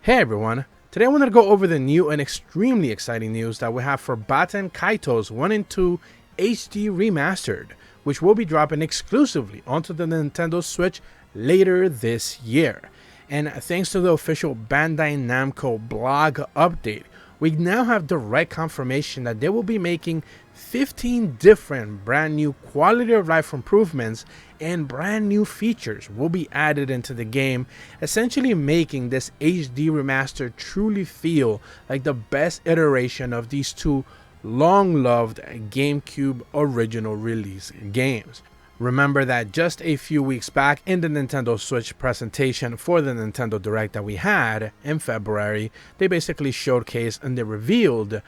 Hey everyone, today I wanted to go over the new and extremely exciting news that we have for Baten Kaitos 1 and 2 HD Remastered, which will be dropping exclusively onto the Nintendo Switch later this year. And thanks to the official Bandai Namco blog update, we now have direct confirmation that they will be making 15 different brand new quality of life improvements and brand new features will be added into the game, essentially making this HD remaster truly feel like the best iteration of these two long-loved GameCube original release games. Remember that just a few weeks back in the Nintendo Switch presentation for the Nintendo Direct that we had in February, they basically showcased and they revealed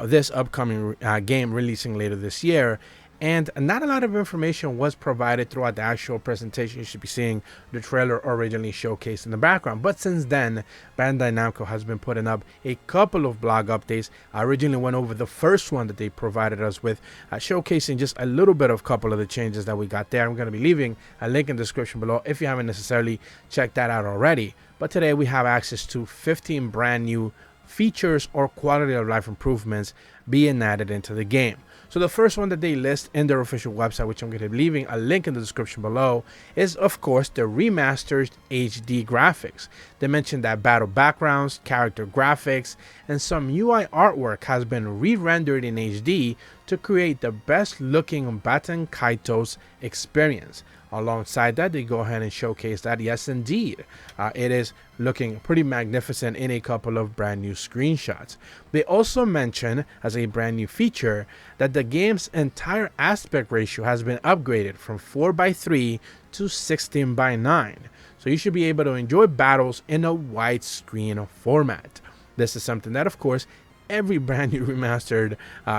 this upcoming game releasing later this year. And not a lot of information was provided throughout the actual presentation. You should be seeing the trailer originally showcased in the background. But since then, Bandai Namco has been putting up a couple of blog updates. I originally went over the first one that they provided us with, showcasing just a little bit of a couple of the changes that we got there. I'm going to be leaving a link in the description below if you haven't necessarily checked that out already. But today we have access to 15 brand new features or quality of life improvements being added into the game. So the first one that they list in their official website, which I'm going to be leaving a link in the description below, is of course the remastered HD graphics. They mentioned that battle backgrounds, character graphics, and some UI artwork has been re-rendered in HD to create the best looking Baten Kaitos experience. Alongside that, they go ahead and showcase that yes indeed, it is looking pretty magnificent in a couple of brand new screenshots. They also mention as a brand new feature that the game's entire aspect ratio has been upgraded from 4:3 to 16:9. So you should be able to enjoy battles in a widescreen format. This is something that of course every brand new remastered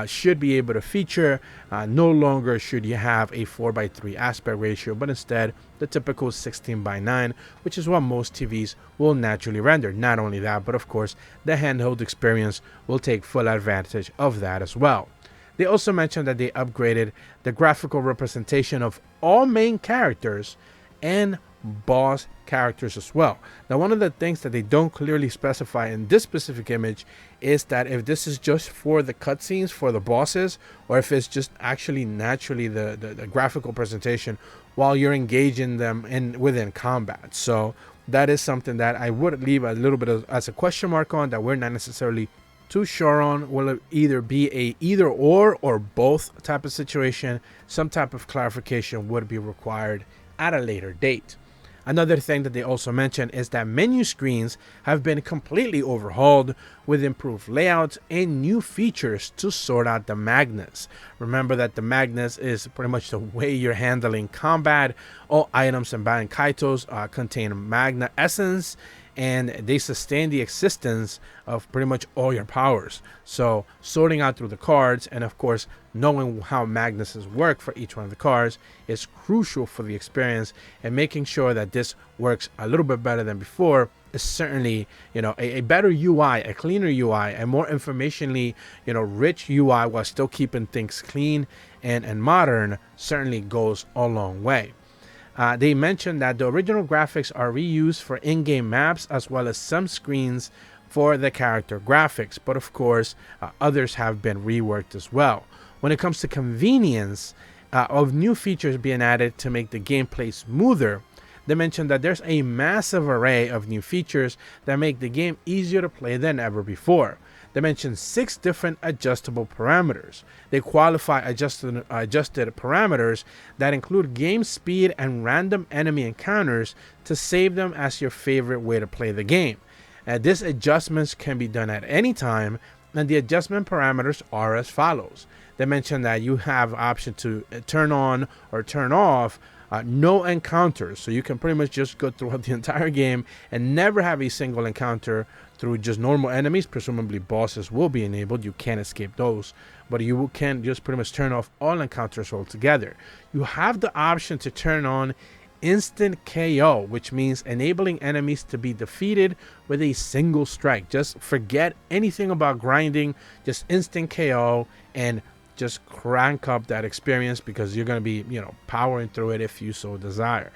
should be able to feature. No longer should you have a 4:3 aspect ratio, but instead the typical 16:9, which is what most TVs will naturally render. Not only that, but of course the handheld experience will take full advantage of that as well. They also mentioned that they upgraded the graphical representation of all main characters and boss characters as well. Now, one of the things that they don't clearly specify in this specific image is that if this is just for the cutscenes for the bosses, or if it's just actually naturally the graphical presentation while you're engaging them within combat. So that is something that I would leave a little bit as a question mark on, that we're not necessarily too sure on. Will it either be a either or both type of situation? Some type of clarification would be required at a later date. Another thing that they also mentioned is that menu screens have been completely overhauled with improved layouts and new features to sort out the magnets. Remember that the magnets is pretty much the way you're handling combat. All items in Baten Kaitos contain magna essence, and they sustain the existence of pretty much all your powers. So sorting out through the cards and of course knowing how magnuses work for each one of the cards is crucial for the experience, and making sure that this works a little bit better than before is certainly, a better UI, a cleaner UI, a more informationally, rich UI while still keeping things clean and modern certainly goes a long way. They mentioned that the original graphics are reused for in-game maps as well as some screens for the character graphics, but of course others have been reworked as well. When it comes to convenience of new features being added to make the gameplay smoother, they mentioned that there's a massive array of new features that make the game easier to play than ever before. They mentioned 6 different adjustable parameters. They qualify adjusted parameters that include game speed and random enemy encounters to save them as your favorite way to play the game. These adjustments can be done at any time, and the adjustment parameters are as follows. They mentioned that you have the option to turn on or turn off no encounters, so you can pretty much just go throughout the entire game and never have a single encounter through just normal enemies. Presumably bosses will be enabled, you can't escape those, but you can just pretty much turn off all encounters altogether. You have the option to turn on instant KO, which means enabling enemies to be defeated with a single strike. Just forget anything about grinding, just instant KO, and just crank up that experience because you're going to be, powering through it if you so desire.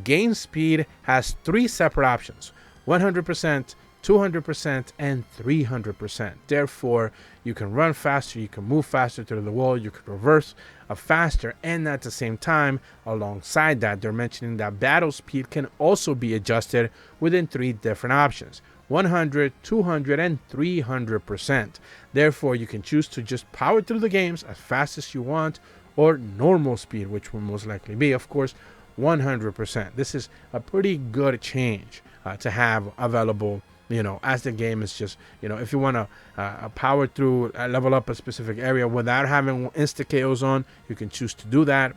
Game speed has 3 separate options: 100%, 200%, and 300%. Therefore, you can run faster, you can move faster through the wall, you can reverse faster, and at the same time, alongside that, they're mentioning that battle speed can also be adjusted within 3 different options: 100, 200, and 300%. Therefore, you can choose to just power through the games as fast as you want, or normal speed, which will most likely be, of course, 100%. This is a pretty good change to have available, as the game is just, if you want to power through, level up a specific area without having insta KOs on, you can choose to do that.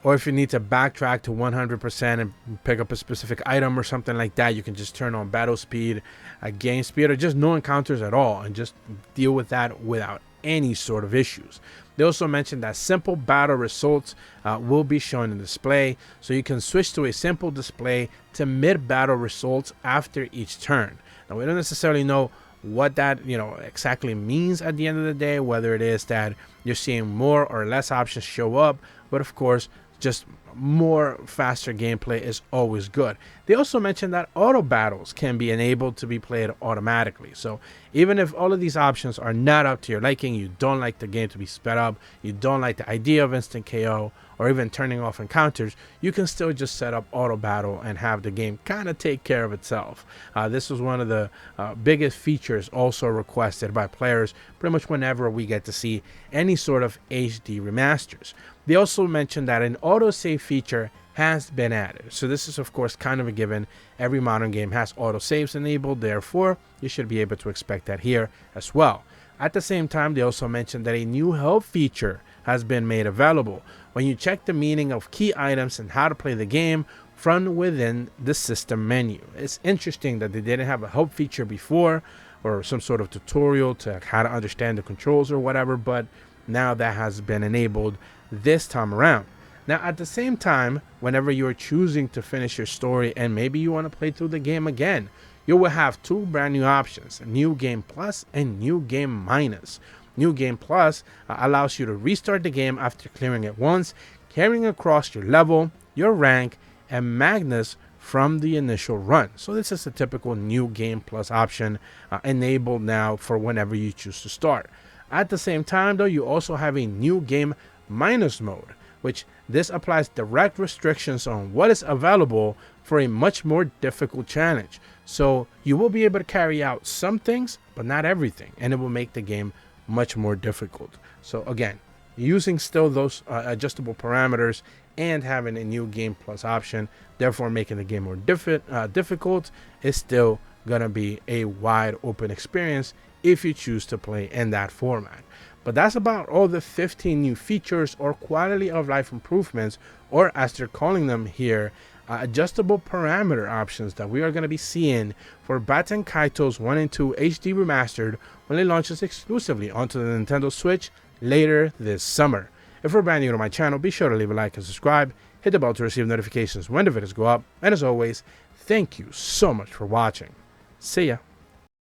Or if you need to backtrack to 100% and pick up a specific item or something like that, you can just turn on battle speed, game speed, or just no encounters at all and just deal with that without any sort of issues. They also mentioned that simple battle results will be shown in display, so you can switch to a simple display to mid-battle results after each turn. Now, we don't necessarily know what that exactly means at the end of the day, whether it is that you're seeing more or less options show up, but of course, just more faster gameplay is always good. They also mentioned that auto battles can be enabled to be played automatically. So even if all of these options are not up to your liking, you don't like the game to be sped up, you don't like the idea of instant KO, or even turning off encounters, you can still just set up auto battle and have the game kind of take care of itself. This was one of the biggest features also requested by players pretty much whenever we get to see any sort of HD remasters. They also mentioned that an autosave feature has been added. So this is of course kind of a given. Every modern game has autosaves enabled, therefore you should be able to expect that here as well. At the same time, they also mentioned that a new help feature has been made available when you check the meaning of key items and how to play the game from within the system menu. It's interesting that they didn't have a help feature before, or some sort of tutorial to how to understand the controls or whatever, but now that has been enabled this time around. Now, at the same time, whenever you're choosing to finish your story and maybe you want to play through the game again, you will have 2 brand new options: New Game Plus and New Game Minus. New Game Plus allows you to restart the game after clearing it once, carrying across your level, your rank, and Magnus from the initial run. So this is a typical New Game Plus option enabled now for whenever you choose to start. At the same time, though, you also have a New Game Minus mode, which this applies direct restrictions on what is available for a much more difficult challenge. So you will be able to carry out some things, but not everything, and it will make the game much more difficult. So again, using still those adjustable parameters and having a New Game Plus option, therefore making the game more difficult, is still gonna be a wide open experience if you choose to play in that format. But that's about all the 15 new features or quality of life improvements, or as they're calling them here, adjustable parameter options that we are going to be seeing for Baten Kaitos 1 and 2 HD Remastered when it launches exclusively onto the Nintendo Switch later this summer. If you're brand new to my channel, be sure to leave a like and subscribe, hit the bell to receive notifications when the videos go up, and as always, thank you so much for watching. See ya!